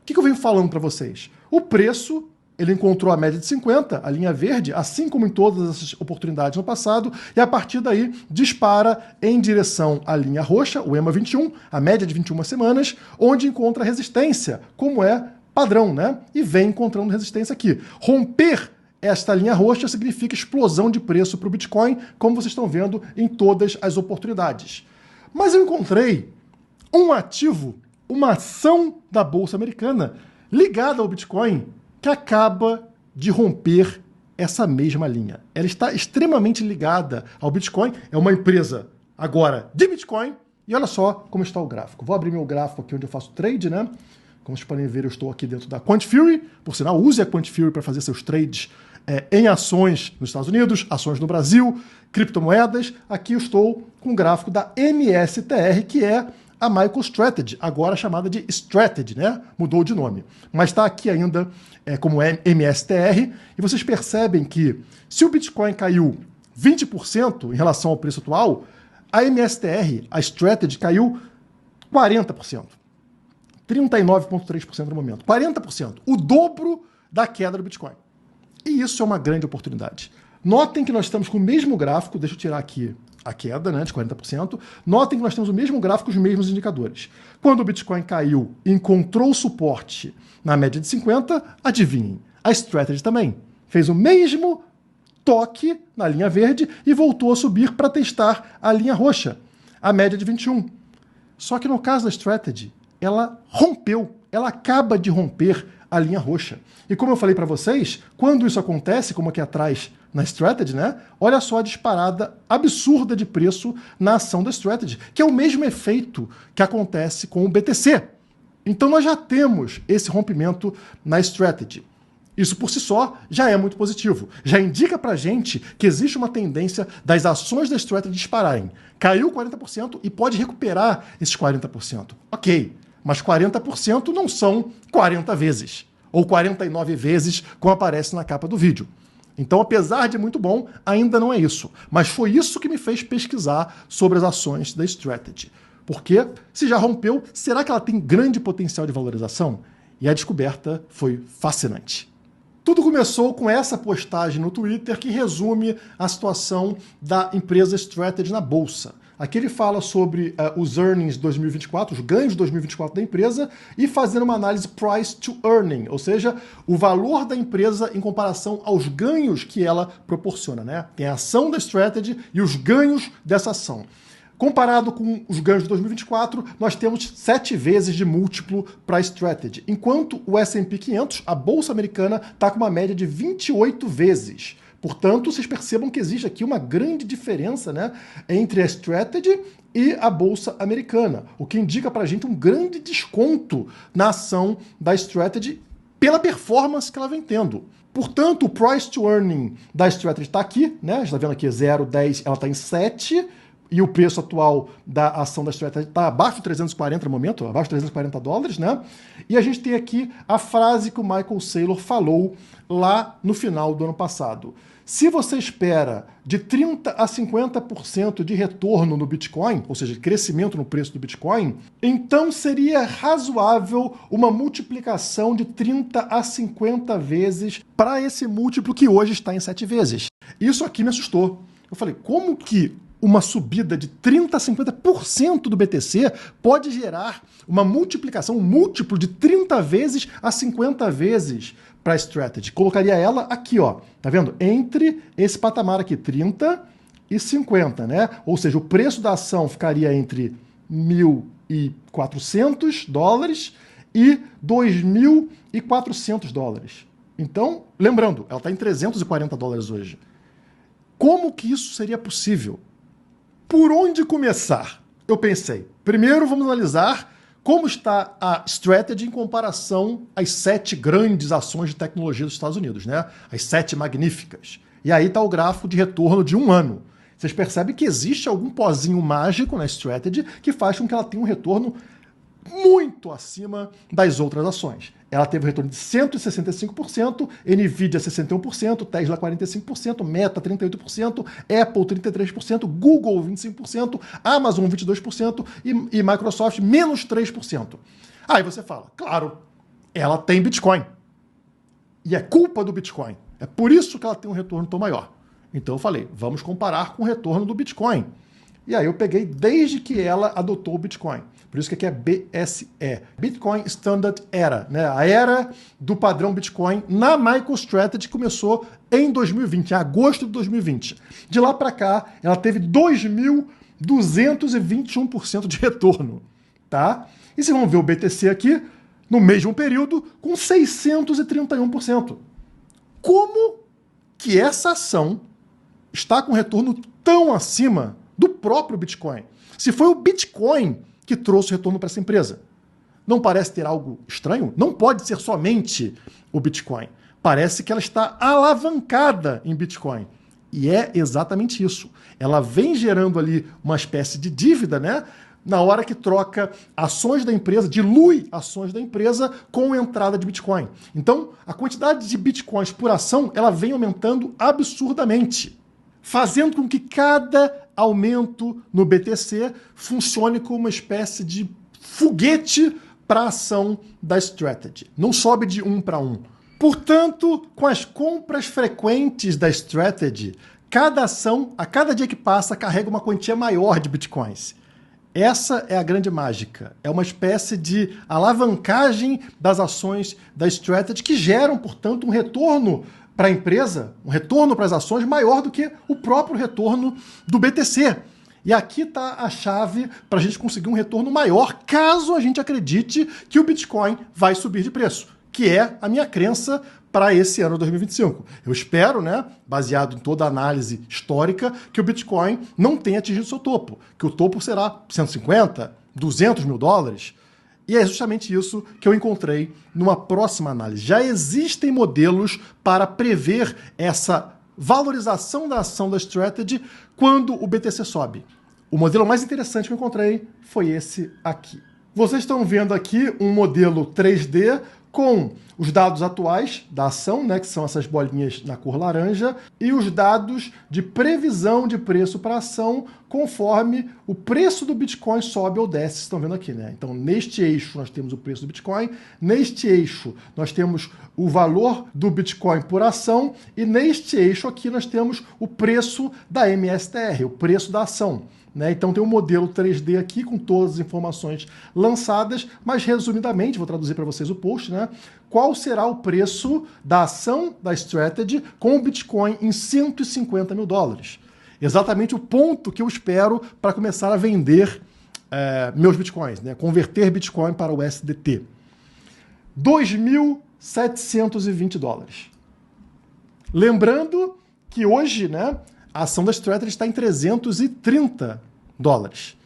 que eu venho falando para vocês? O preço, ele encontrou a média de 50, a linha verde, assim como em todas essas oportunidades no passado, e a partir daí dispara em direção à linha roxa, o EMA 21, a média de 21 semanas, onde encontra resistência, como é padrão, né? E vem encontrando resistência aqui. Romper esta linha roxa significa explosão de preço para o Bitcoin, como vocês estão vendo em todas as oportunidades. Mas eu encontrei um ativo, uma ação da Bolsa Americana ligada ao Bitcoin que acaba de romper essa mesma linha. Ela está extremamente ligada ao Bitcoin, é uma empresa agora de Bitcoin, e olha só como está o gráfico. Vou abrir meu gráfico aqui onde eu faço trade, né? Como vocês podem ver, eu estou aqui dentro da QuantFury, por sinal, use a QuantFury para fazer seus trades em ações nos Estados Unidos, ações no Brasil, criptomoedas. Aqui eu estou com o gráfico da MSTR, que é a MicroStrategy, agora chamada de Strategy, né? Mudou de nome. Mas está aqui ainda como MSTR, e vocês percebem que se o Bitcoin caiu 20% em relação ao preço atual, a MSTR, a Strategy, caiu 40%. 39,3% no momento. 40%. O dobro da queda do Bitcoin. E isso é uma grande oportunidade. Notem que nós estamos com o mesmo gráfico, deixa eu tirar aqui a queda, né, de 40%. Notem que nós temos o mesmo gráfico, os mesmos indicadores. Quando o Bitcoin caiu e encontrou suporte na média de 50, adivinhem, a Strategy também fez o mesmo toque na linha verde e voltou a subir para testar a linha roxa, a média de 21. Só que no caso da Strategy, ela rompeu, ela acaba de romper a linha roxa. E como eu falei para vocês, quando isso acontece, como aqui atrás na Strategy, né? Olha só a disparada absurda de preço na ação da Strategy, que é o mesmo efeito que acontece com o BTC. Então nós já temos esse rompimento na Strategy. Isso por si só já é muito positivo. Já indica pra gente que existe uma tendência das ações da Strategy dispararem. Caiu 40% e pode recuperar esses 40%. Ok, mas 40% não são 40 vezes, ou 49 vezes, como aparece na capa do vídeo. Então, apesar de muito bom, ainda não é isso. Mas foi isso que me fez pesquisar sobre as ações da Strategy. Porque, se já rompeu, será que ela tem grande potencial de valorização? E a descoberta foi fascinante. Tudo começou com essa postagem no Twitter que resume a situação da empresa Strategy na Bolsa. Aqui ele fala sobre os earnings de 2024, os ganhos de 2024 da empresa, e fazendo uma análise price to earning, ou seja, o valor da empresa em comparação aos ganhos que ela proporciona, né? Tem a ação da Strategy e os ganhos dessa ação. Comparado com os ganhos de 2024, nós temos 7 vezes de múltiplo para a Strategy, enquanto o S&P 500, a Bolsa Americana, está com uma média de 28 vezes. Portanto, vocês percebam que existe aqui uma grande diferença, né, entre a Strategy e a Bolsa Americana, o que indica para a gente um grande desconto na ação da Strategy pela performance que ela vem tendo. Portanto, o price to earning da Strategy está aqui, né? A gente está vendo aqui 0, 10, ela está em 7, e o preço atual da ação da Strategy está abaixo de 340 no momento, abaixo de 340 dólares, né? E a gente tem aqui a frase que o Michael Saylor falou lá no final do ano passado. Se você espera de 30% a 50% de retorno no Bitcoin, ou seja, de crescimento no preço do Bitcoin, então seria razoável uma multiplicação de 30 a 50 vezes para esse múltiplo que hoje está em 7 vezes. Isso aqui me assustou. Eu falei, como que uma subida de 30% a 50% do BTC pode gerar uma multiplicação, um múltiplo de 30 vezes a 50 vezes para a Strategy? Colocaria ela aqui, ó, tá vendo? Entre esse patamar aqui, 30 e 50, né? Ou seja, o preço da ação ficaria entre 1.400 dólares e 2.400 dólares. Então, lembrando, ela está em 340 dólares hoje. Como que isso seria possível? Por onde começar? Eu pensei, primeiro vamos analisar como está a Strategy em comparação às 7 grandes ações de tecnologia dos Estados Unidos, né? As 7 magníficas. E aí está o gráfico de retorno de um ano. Vocês percebem que existe algum pozinho mágico na Strategy que faz com que ela tenha um retorno muito acima das outras ações. Ela teve um retorno de 165%, Nvidia 61%, Tesla 45%, Meta 38%, Apple 33%, Google 25%, Amazon 22% e Microsoft menos 3%. Aí você fala, claro, ela tem Bitcoin. E é culpa do Bitcoin. É por isso que ela tem um retorno tão maior. Então eu falei, vamos comparar com o retorno do Bitcoin. E aí eu peguei desde que ela adotou o Bitcoin. Por isso que aqui é BSE, Bitcoin Standard Era, né? A era do padrão Bitcoin na MicroStrategy começou em 2020, em agosto de 2020. De lá para cá, ela teve 2.221% de retorno, tá? E se vamos ver o BTC aqui, no mesmo período, com 631%. Como que essa ação está com retorno tão acima do próprio Bitcoin? Se foi o Bitcoin que trouxe retorno para essa empresa. Não parece ter algo estranho? Não pode ser somente o Bitcoin. Parece que ela está alavancada em Bitcoin. E é exatamente isso. Ela vem gerando ali uma espécie de dívida, né? Na hora que troca ações da empresa, dilui ações da empresa com entrada de Bitcoin. Então, a quantidade de Bitcoins por ação, ela vem aumentando absurdamente, fazendo com que cada aumento no BTC funcione como uma espécie de foguete para a ação da Strategy. Não sobe de 1 para 1. Portanto, com as compras frequentes da Strategy, cada ação, a cada dia que passa, carrega uma quantia maior de Bitcoins. Essa é a grande mágica. É uma espécie de alavancagem das ações da Strategy que geram, portanto, um retorno para a empresa, um retorno para as ações maior do que o próprio retorno do BTC. E aqui está a chave para a gente conseguir um retorno maior, caso a gente acredite que o Bitcoin vai subir de preço, que é a minha crença para esse ano 2025. Eu espero, né, baseado em toda a análise histórica, que o Bitcoin não tenha atingido seu topo, que o topo será 150, 200 mil dólares. E é justamente isso que eu encontrei numa próxima análise. Já existem modelos para prever essa valorização da ação da Strategy quando o BTC sobe. O modelo mais interessante que eu encontrei foi esse aqui. Vocês estão vendo aqui um modelo 3D com os dados atuais da ação, né, que são essas bolinhas na cor laranja, e os dados de previsão de preço para a ação conforme o preço do Bitcoin sobe ou desce, vocês estão vendo aqui, né? Então, neste eixo nós temos o preço do Bitcoin, neste eixo nós temos o valor do Bitcoin por ação e neste eixo aqui nós temos o preço da MSTR, o preço da ação. Né? Então tem um modelo 3D aqui com todas as informações lançadas, mas resumidamente, vou traduzir para vocês o post, né? Qual será o preço da ação da Strategy com o Bitcoin em 150 mil dólares? Exatamente o ponto que eu espero para começar a vender meus Bitcoins, né? Converter Bitcoin para o USDT. 2.720 dólares. Lembrando que hoje, né, a ação da Strategy está em 330 dólares.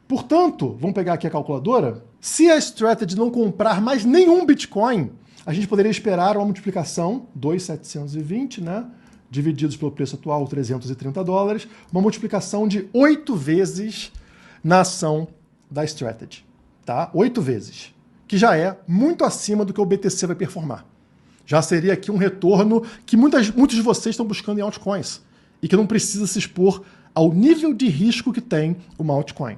Portanto, vamos pegar aqui a calculadora, se a Strategy não comprar mais nenhum Bitcoin, a gente poderia esperar uma multiplicação, 2.720, né, divididos pelo preço atual, 330 dólares, uma multiplicação de 8 vezes na ação da Strategy, tá? 8 vezes, que já é muito acima do que o BTC vai performar. Já seria aqui um retorno que muitos de vocês estão buscando em altcoins e que não precisa se expor ao nível de risco que tem uma altcoin.